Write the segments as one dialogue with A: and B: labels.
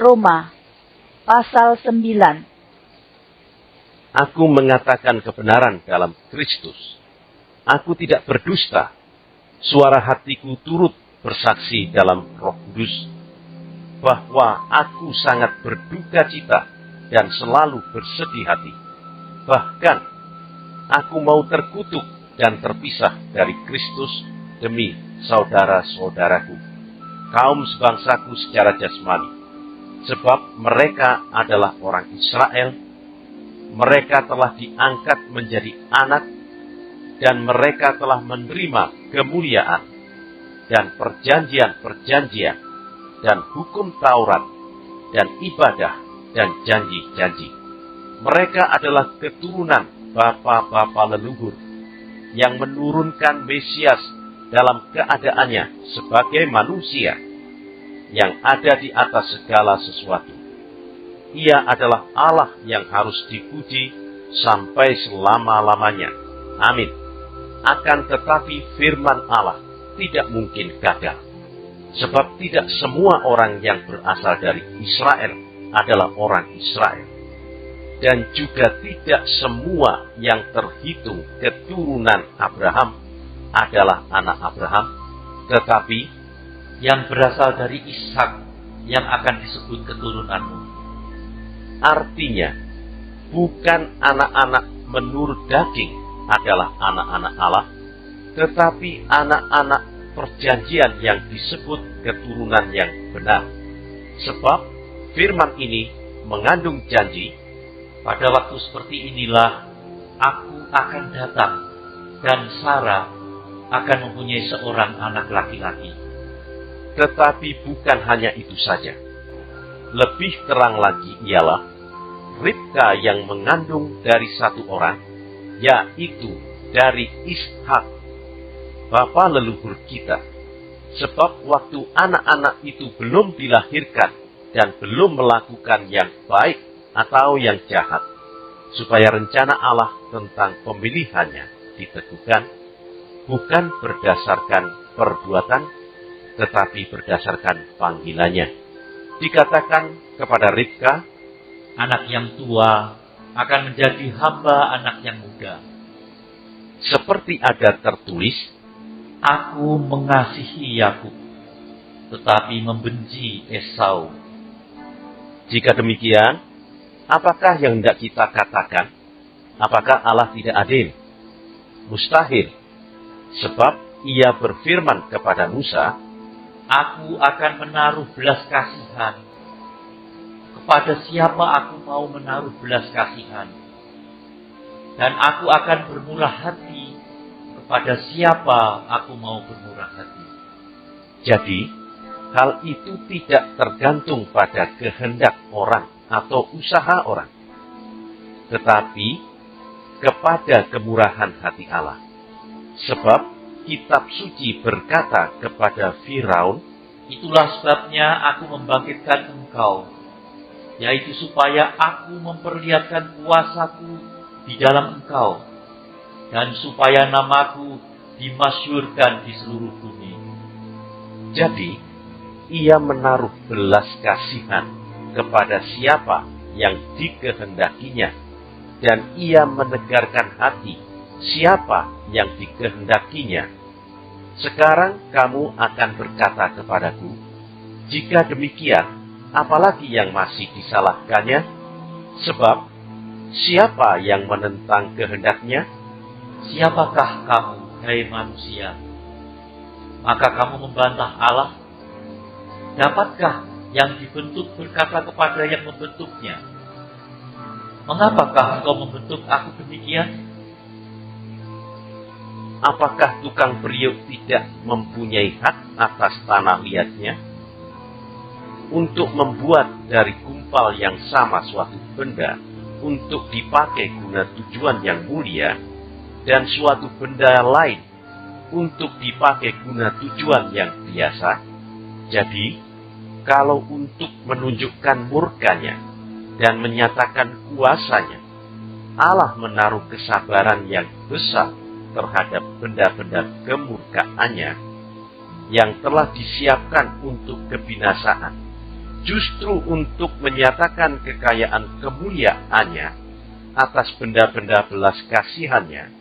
A: Roma, pasal 9.
B: Aku mengatakan kebenaran dalam Kristus. Aku tidak berdusta. Suara hatiku turut bersaksi dalam Roh Kudus bahwa aku sangat berduka cita dan selalu bersedih hati. Bahkan aku mau terkutuk dan terpisah dari Kristus demi saudara-saudaraku, kaum sebangsaku secara jasmani, sebab mereka adalah orang Israel. Mereka telah diangkat menjadi anak, dan mereka telah menerima kemuliaan, dan perjanjian-perjanjian, dan hukum Taurat, dan ibadah, dan janji-janji. Mereka adalah keturunan bapa-bapa leluhur, yang menurunkan Mesias dalam keadaannya sebagai manusia, yang ada di atas segala sesuatu. Ia adalah Allah yang harus dipuji sampai selama-lamanya. Amin. Akan tetapi firman Allah tidak mungkin gagal. Sebab tidak semua orang yang berasal dari Israel adalah orang Israel. Dan juga tidak semua yang terhitung keturunan Abraham adalah anak Abraham. Tetapi
C: yang berasal dari Ishak yang akan disebut keturunanmu.
B: Artinya, bukan anak-anak menurut daging adalah anak-anak Allah, tetapi anak-anak perjanjian yang disebut keturunan yang benar. Sebab firman ini mengandung janji,
C: pada waktu seperti inilah aku akan datang, dan Sarah akan mempunyai seorang anak laki-laki.
B: Tetapi bukan hanya itu saja. Lebih terang lagi ialah Ribka yang mengandung dari satu orang, yaitu dari Ishak, bapa leluhur kita. Sebab waktu anak-anak itu belum dilahirkan dan belum melakukan yang baik atau yang jahat, supaya rencana Allah tentang pemilihannya diteguhkan, bukan berdasarkan perbuatan, tetapi berdasarkan panggilannya. Dikatakan kepada Ribka,
C: anak yang tua akan menjadi hamba anak yang muda.
B: Seperti ada tertulis,
C: aku mengasihi Yakub, tetapi membenci Esau.
B: Jika demikian, apakah yang hendak kita katakan? Apakah Allah tidak adil? Mustahil. Sebab ia berfirman kepada Musa,
C: aku akan menaruh belas kasihan. Kepada siapa aku mau menaruh belas kasihan? Dan aku akan bermurah hati. Kepada siapa aku mau bermurah hati?
B: Jadi, hal itu tidak tergantung pada kehendak orang atau usaha orang, tetapi kepada kemurahan hati Allah. Sebab kitab suci berkata kepada Firaun,
C: itulah sebabnya aku membangkitkan engkau, yaitu supaya aku memperlihatkan kuasaku di dalam engkau, dan supaya namaku dimasyhurkan di seluruh bumi.
B: Jadi, ia menaruh belas kasihan kepada siapa yang dikehendakinya, dan ia menegarkan hati siapa yang dikehendakinya. Sekarang kamu akan berkata kepadaku, jika demikian, apalagi yang masih disalahkannya? Sebab siapa yang menentang kehendaknya?
C: Siapakah kamu, hai manusia? Maka kamu membantah Allah? Dapatkah yang dibentuk berkata kepada yang membentuknya, mengapakah engkau membentuk aku demikian?
B: Apakah tukang periuk tidak mempunyai hak atas tanah liatnya, untuk membuat dari gumpal yang sama suatu benda untuk dipakai guna tujuan yang mulia, dan suatu benda lain untuk dipakai guna tujuan yang biasa? Jadi, kalau untuk menunjukkan murkanya dan menyatakan kuasanya, Allah menaruh kesabaran yang besar terhadap benda-benda kemurkaannya yang telah disiapkan untuk kebinasaan, justru untuk menyatakan kekayaan kemuliaannya atas benda-benda belas kasihannya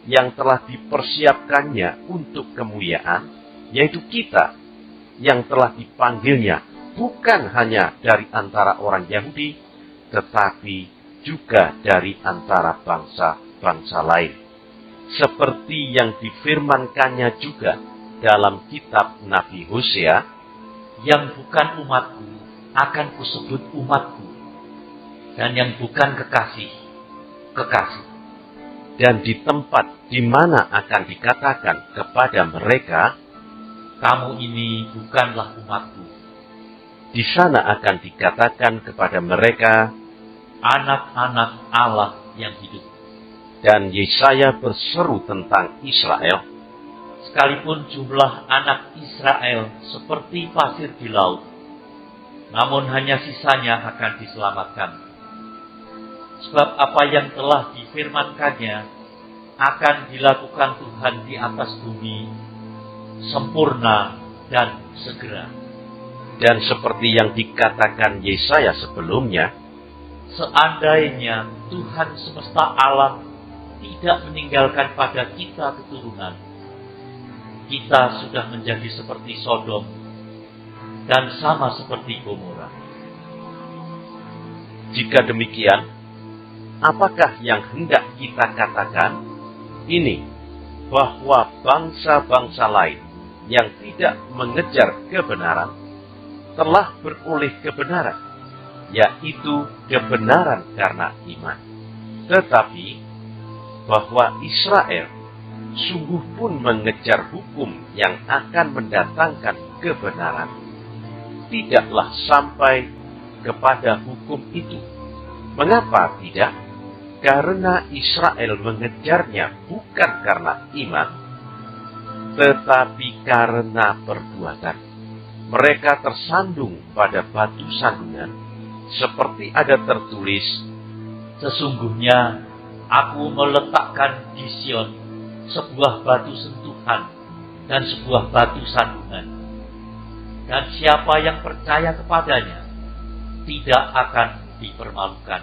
B: yang telah dipersiapkannya untuk kemuliaan, yaitu kita yang telah dipanggilnya bukan hanya dari antara orang Yahudi, tetapi juga dari antara bangsa-bangsa lain. Seperti yang difirmankannya juga dalam kitab Nabi Hosea,
C: yang bukan umatku akan kusebut umatku, dan yang bukan kekasih, kekasih.
B: Dan di tempat di mana akan dikatakan kepada mereka,
C: kamu ini bukanlah umatku,
B: di sana akan dikatakan kepada mereka,
C: anak-anak Allah yang hidup.
B: Dan Yesaya berseru tentang Israel,
C: Sekalipun jumlah anak Israel seperti pasir di laut, namun hanya sisanya akan diselamatkan. Sebab apa yang telah difirmankannya akan dilakukan Tuhan di atas bumi, sempurna dan segera.
B: dan seperti yang dikatakan Yesaya sebelumnya,
C: Seandainya Tuhan semesta alam tidak meninggalkan pada kita keturunan, kita sudah menjadi seperti Sodom dan sama seperti Gomora.
B: jika demikian, apakah yang hendak kita katakan? Ini, bahwa bangsa-bangsa lain yang tidak mengejar kebenaran telah beroleh kebenaran, yaitu kebenaran karena iman. Tetapi bahwa Israel sungguh pun mengejar hukum yang akan mendatangkan kebenaran, tidaklah sampai kepada hukum itu. Mengapa tidak? Karena Israel mengejarnya bukan karena iman, tetapi karena perbuatan. Mereka tersandung pada batu sandungan, seperti ada tertulis,
C: Sesungguhnya aku meletakkan di Sion sebuah batu sentuhan dan sebuah batu sandungan, dan siapa yang percaya kepadanya tidak akan dipermalukan.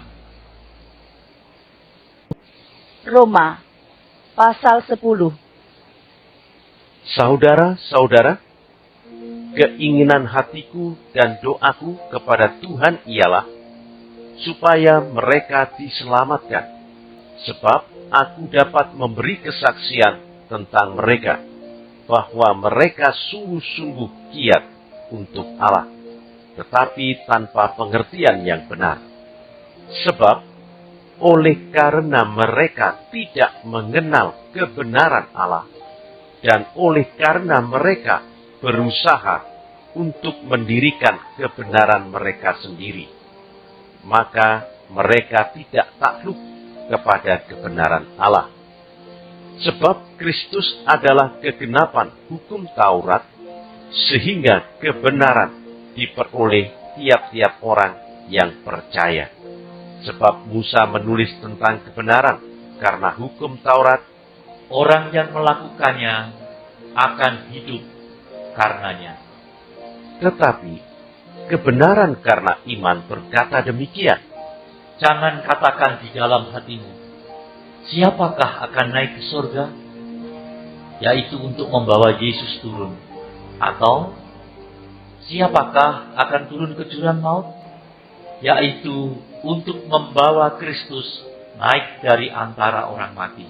A: Roma pasal 10.
B: Saudara-saudara, keinginan hatiku dan doaku kepada Tuhan ialah supaya mereka diselamatkan, sebab aku dapat memberi kesaksian tentang mereka, bahwa mereka sungguh-sungguh giat untuk Allah, tetapi tanpa pengertian yang benar. Sebab oleh karena mereka tidak mengenal kebenaran Allah, dan oleh karena mereka berusaha untuk mendirikan kebenaran mereka sendiri, maka mereka tidak takluk kepada kebenaran Allah. Sebab Kristus adalah kegenapan hukum Taurat, sehingga kebenaran diperoleh tiap-tiap orang yang percaya. Sebab Musa menulis tentang kebenaran karena hukum Taurat,
C: Orang yang melakukannya akan hidup karenanya.
B: tetapi kebenaran karena iman berkata demikian.
C: Jangan katakan di dalam hatimu, siapakah akan naik ke surga? Yaitu untuk membawa Yesus turun. Atau, siapakah akan turun ke jurang maut? Yaitu untuk membawa Kristus naik dari antara orang mati.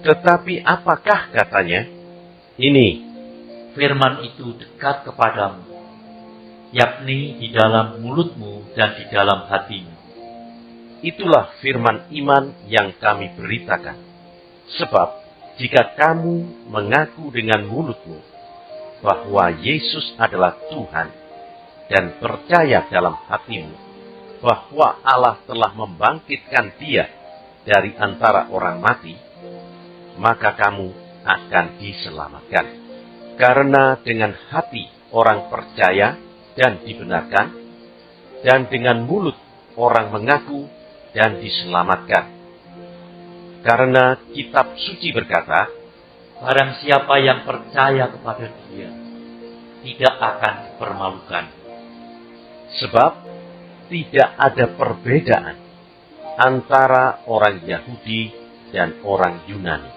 B: Tetapi apakah katanya? Ini,
C: Firman itu dekat kepadamu, yakni di dalam mulutmu dan di dalam hatimu.
B: itulah firman iman yang kami beritakan. Sebab jika kamu mengaku dengan mulutmu bahwa Yesus adalah Tuhan, dan percaya dalam hatimu bahwa Allah telah membangkitkan Dia dari antara orang mati, maka kamu akan diselamatkan. Karena dengan hati orang percaya dan dibenarkan, dan dengan mulut orang mengaku dan diselamatkan. Karena kitab suci berkata,
C: Barang siapa yang percaya kepada Dia tidak akan dipermalukan.
B: Sebab tidak ada perbedaan antara orang Yahudi dan orang Yunani.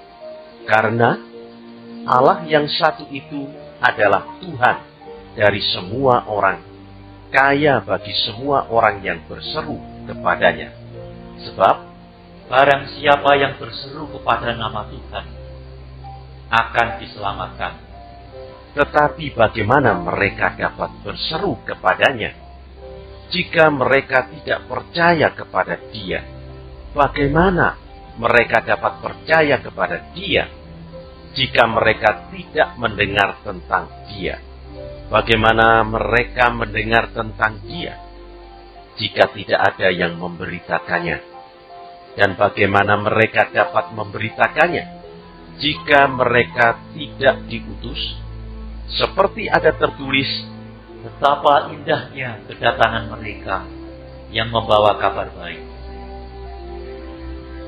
B: Karena Allah yang satu itu adalah Tuhan dari semua orang, kaya bagi semua orang yang berseru kepadanya. Sebab
C: barang siapa yang berseru kepada nama Tuhan akan diselamatkan.
B: tetapi bagaimana mereka dapat berseru kepadanya jika mereka tidak percaya kepada Dia? Bagaimana mereka dapat percaya kepada Dia jika mereka tidak mendengar tentang Dia? Bagaimana mereka mendengar tentang Dia jika tidak ada yang memberitakannya? Dan bagaimana mereka dapat memberitakannya jika mereka tidak diutus? Seperti ada tertulis,
C: Betapa indahnya kedatangan mereka yang membawa kabar baik.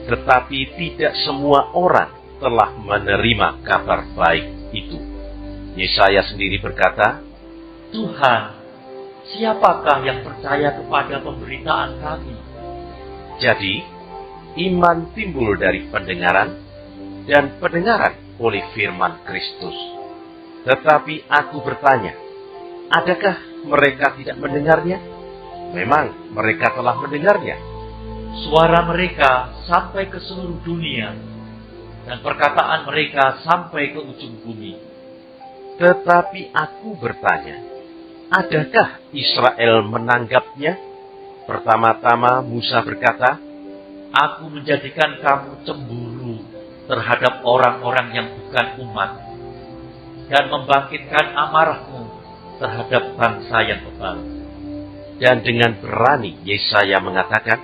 B: tetapi tidak semua orang telah menerima kabar baik itu. Yesaya sendiri berkata,
C: Tuhan, siapakah yang percaya kepada pemberitaan kami?
B: jadi iman timbul dari pendengaran, dan pendengaran oleh firman Kristus. Tetapi aku bertanya, adakah mereka tidak mendengarnya? Memang mereka telah mendengarnya.
C: Suara mereka sampai ke seluruh dunia, dan perkataan mereka sampai ke ujung bumi.
B: Tetapi aku bertanya, adakah Israel menanggapnya? Pertama-tama Musa berkata,
C: Aku menjadikan kamu cemburu terhadap orang-orang yang bukan umat, dan membangkitkan amarahmu terhadap bangsa yang bebal.
B: dan dengan berani Yesaya mengatakan,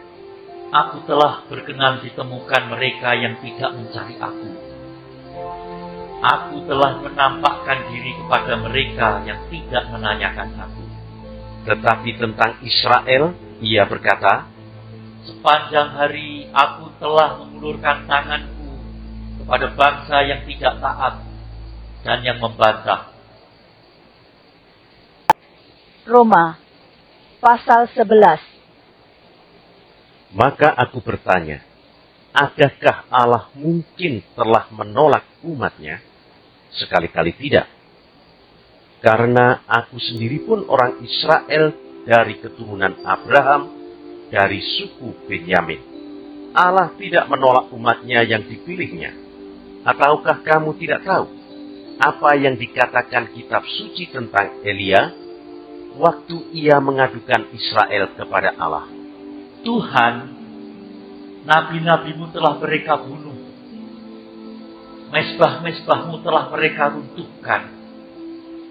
C: Aku telah berkenan ditemukan mereka yang tidak mencari aku. Aku telah menampakkan diri kepada mereka yang tidak menanyakan aku.
B: tetapi tentang Israel, ia berkata,
C: Sepanjang hari aku telah mengulurkan tanganku kepada bangsa yang tidak taat dan yang membantah.
A: Roma pasal 11.
B: maka aku bertanya, adakah Allah mungkin telah menolak umatnya? Sekali-kali tidak. Karena aku sendiri pun orang Israel dari keturunan Abraham, dari suku Benyamin. Allah tidak menolak umatnya yang dipilihnya. Ataukah kamu tidak tahu apa yang dikatakan kitab suci tentang Elia waktu ia mengadukan Israel kepada Allah?
C: Tuhan, nabi-nabimu telah mereka bunuh. Mezbah-mezbahmu telah mereka runtuhkan.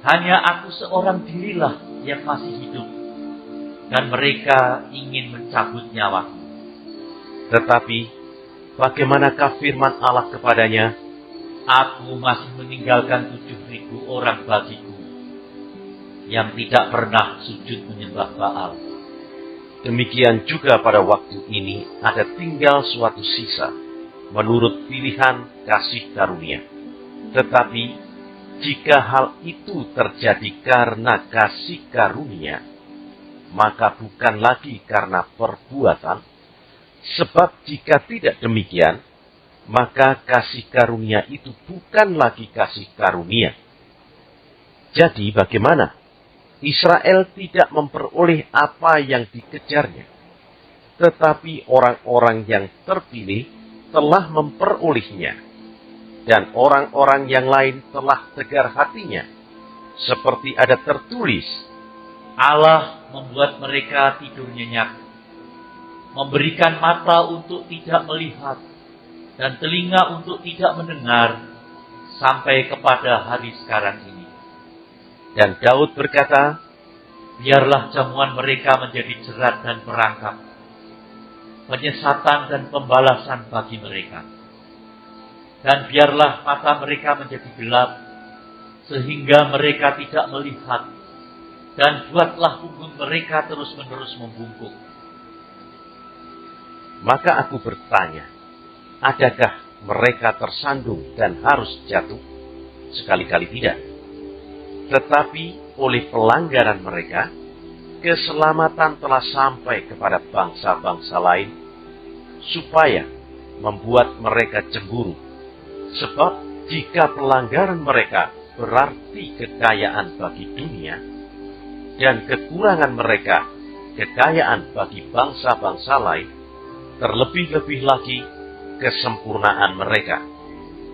C: Hanya aku seorang dirilah yang masih hidup, dan mereka ingin mencabut nyawaku.
B: Tetapi bagaimanakah firman Allah kepadanya?
C: Aku masih meninggalkan 7.000 orang bagiku, yang tidak pernah sujud menyembah Baal.
B: Demikian juga pada waktu ini ada tinggal suatu sisa menurut pilihan kasih karunia. Tetapi jika hal itu terjadi karena kasih karunia, maka bukan lagi karena perbuatan. Sebab jika tidak demikian, maka kasih karunia itu bukan lagi kasih karunia. Jadi bagaimana? Israel tidak memperoleh apa yang dikejarnya. Tetapi orang-orang yang terpilih telah memperolehnya. Dan orang-orang yang lain telah tegar hatinya. Seperti ada tertulis,
C: Allah membuat mereka tidur nyenyak, memberikan mata untuk tidak melihat, dan telinga untuk tidak mendengar, sampai kepada hari sekarang ini.
B: dan Daud berkata,
C: Biarlah jamuan mereka menjadi jerat dan perangkap, penyesatan dan pembalasan bagi mereka. Dan biarlah mata mereka menjadi gelap, sehingga mereka tidak melihat, dan buatlah punggung mereka terus-menerus membungkuk.
B: maka aku bertanya, adakah mereka tersandung dan harus jatuh? Sekali-kali tidak. Tetapi oleh pelanggaran mereka, keselamatan telah sampai kepada bangsa-bangsa lain, supaya membuat mereka cemburu. Sebab jika pelanggaran mereka berarti kekayaan bagi dunia, dan kekurangan mereka kekayaan bagi bangsa-bangsa lain, terlebih-lebih lagi kesempurnaan mereka.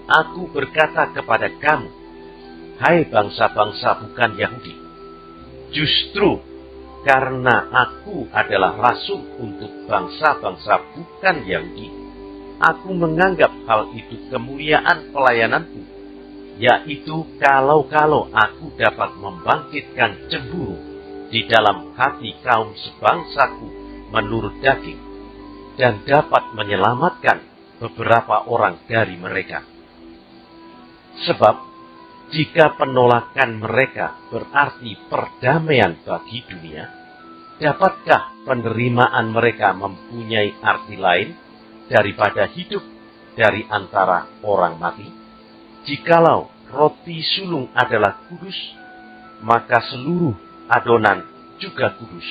B: Aku berkata kepada kamu, hai bangsa-bangsa bukan Yahudi, justru karena aku adalah rasul untuk bangsa-bangsa bukan Yahudi, aku menganggap hal itu kemuliaan pelayananku, yaitu kalau aku dapat membangkitkan cemburu di dalam hati kaum sebangsaku menurut daging, dan dapat menyelamatkan beberapa orang dari mereka. Sebab jika penolakan mereka berarti perdamaian bagi dunia, dapatkah penerimaan mereka mempunyai arti lain daripada hidup dari antara orang mati? Jikalau roti sulung adalah kudus, maka seluruh adonan juga kudus.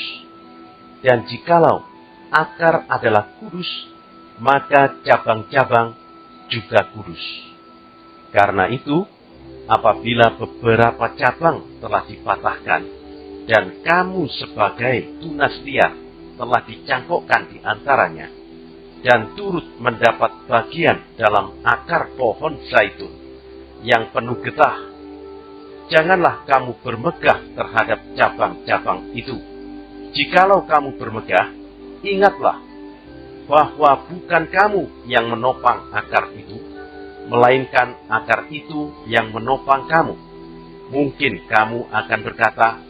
B: Dan jikalau akar adalah kudus, maka cabang-cabang juga kudus. Karena itu, apabila beberapa cabang telah dipatahkan, dan kamu sebagai tunas liar telah dicangkokkan di antaranya, dan turut mendapat bagian dalam akar pohon zaitun yang penuh getah, janganlah kamu bermegah terhadap cabang-cabang itu. Jikalau kamu bermegah, ingatlah bahwa bukan kamu yang menopang akar itu, melainkan akar itu yang menopang kamu. Mungkin kamu akan berkata,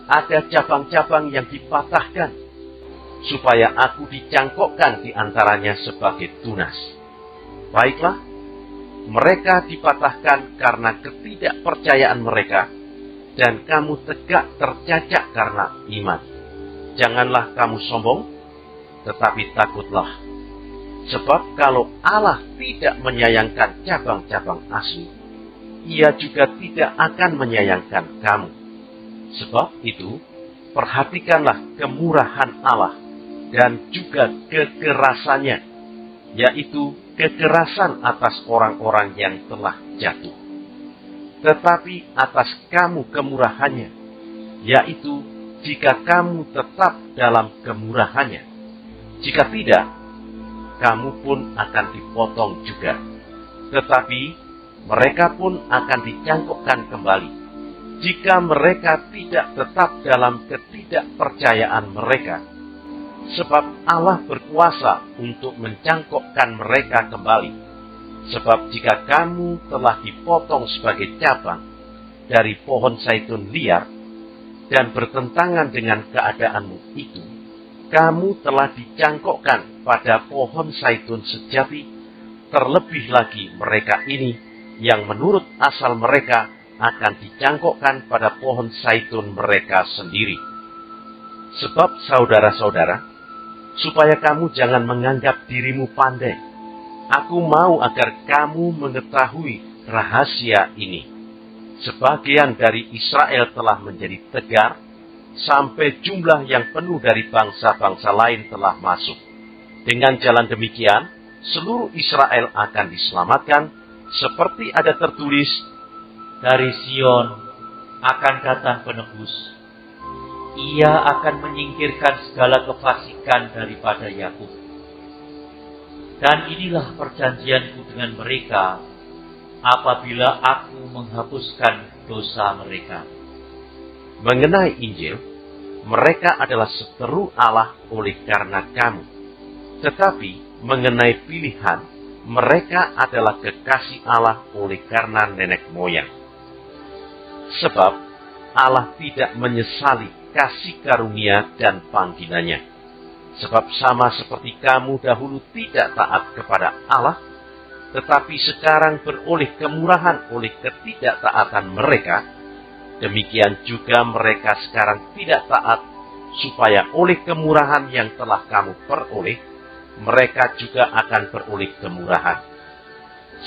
B: ada cabang-cabang yang dipatahkan, supaya aku dicangkokkan di antaranya sebagai tunas. Baiklah, mereka dipatahkan karena ketidakpercayaan mereka, dan kamu tegak tercacak karena iman. Janganlah kamu sombong, tetapi takutlah. Sebab kalau Allah tidak menyayangkan cabang-cabang asli, Ia juga tidak akan menyayangkan kamu. Sebab itu, perhatikanlah kemurahan Allah dan juga kekerasannya, yaitu kekerasan atas orang-orang yang telah jatuh. Tetapi atas kamu kemurahannya, yaitu jika kamu tetap dalam kemurahannya. Jika tidak, kamu pun akan dipotong juga. Tetapi mereka pun akan dicangkokkan kembali, jika mereka tidak tetap dalam ketidakpercayaan mereka. Sebab Allah berkuasa untuk mencangkokkan mereka kembali. Sebab jika kamu telah dipotong sebagai cabang dari pohon zaitun liar, dan bertentangan dengan keadaanmu itu, kamu telah dicangkokkan pada pohon zaitun sejati. Terlebih lagi mereka ini, yang menurut asal mereka akan dicangkokkan pada pohon zaitun mereka sendiri. Sebab saudara-saudara, supaya kamu jangan menganggap dirimu pandai, aku mau agar kamu mengetahui rahasia ini. Sebagian dari Israel telah menjadi tegar, sampai jumlah yang penuh dari bangsa-bangsa lain telah masuk. Dengan jalan demikian, seluruh Israel akan diselamatkan, seperti ada tertulis,
C: dari Sion akan datang penebus. Ia akan menyingkirkan segala kefasikan daripada Yakub. Dan inilah perjanjianku dengan mereka, apabila aku menghapuskan dosa mereka.
B: Mengenai Injil, mereka adalah seteru Allah oleh karena kamu. Tetapi mengenai pilihan, mereka adalah kekasih Allah oleh karena nenek moyang. Sebab Allah tidak menyesali kasih karunia dan panggilannya. Sebab sama seperti kamu dahulu tidak taat kepada Allah, tetapi sekarang beroleh kemurahan oleh ketidaktaatan mereka, demikian juga mereka sekarang tidak taat, supaya oleh kemurahan yang telah kamu peroleh, mereka juga akan beroleh kemurahan.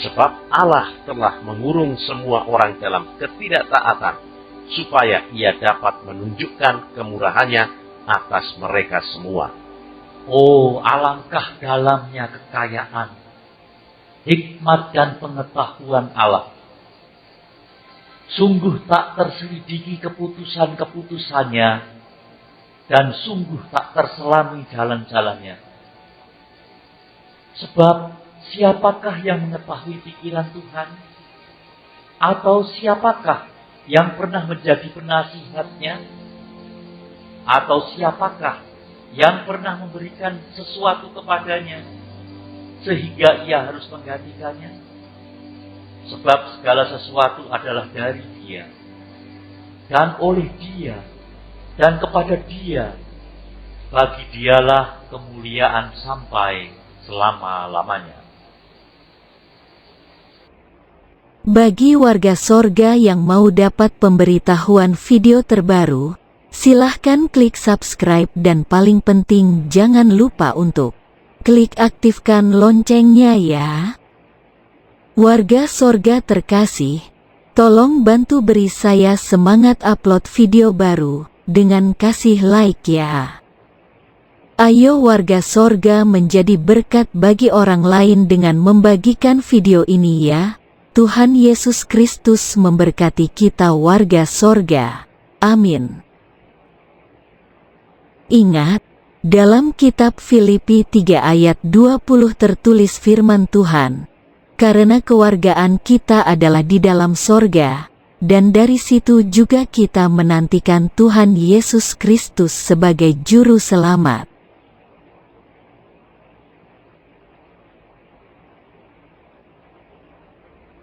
B: Sebab Allah telah mengurung semua orang dalam ketidaktaatan, supaya Ia dapat menunjukkan kemurahannya atas mereka semua.
C: Oh, alangkah dalamnya kekayaan, hikmat dan pengetahuan Allah. Sungguh tak terselidiki keputusan-keputusannya, dan sungguh tak terselami jalan-jalannya. Sebab siapakah yang mengetahui pikiran Tuhan? Atau siapakah yang pernah menjadi penasihatnya? Atau siapakah yang pernah memberikan sesuatu kepadanya sehingga ia harus menggantikannya? Sebab segala sesuatu adalah dari Dia, dan oleh Dia, dan kepada Dia. Bagi Dialah kemuliaan sampai selama-lamanya.
D: Bagi warga sorga yang mau dapat pemberitahuan video terbaru, silahkan klik subscribe dan paling penting jangan lupa untuk klik aktifkan loncengnya ya. Warga sorga terkasih, tolong bantu beri saya semangat upload video baru dengan kasih like ya. Ayo warga sorga menjadi berkat bagi orang lain dengan membagikan video ini ya. Tuhan Yesus Kristus memberkati kita warga sorga. Amin. Ingat, dalam kitab Filipi 3 ayat 20 tertulis firman Tuhan, karena kewargaan kita adalah di dalam sorga, dan dari situ juga kita menantikan Tuhan Yesus Kristus sebagai juru selamat.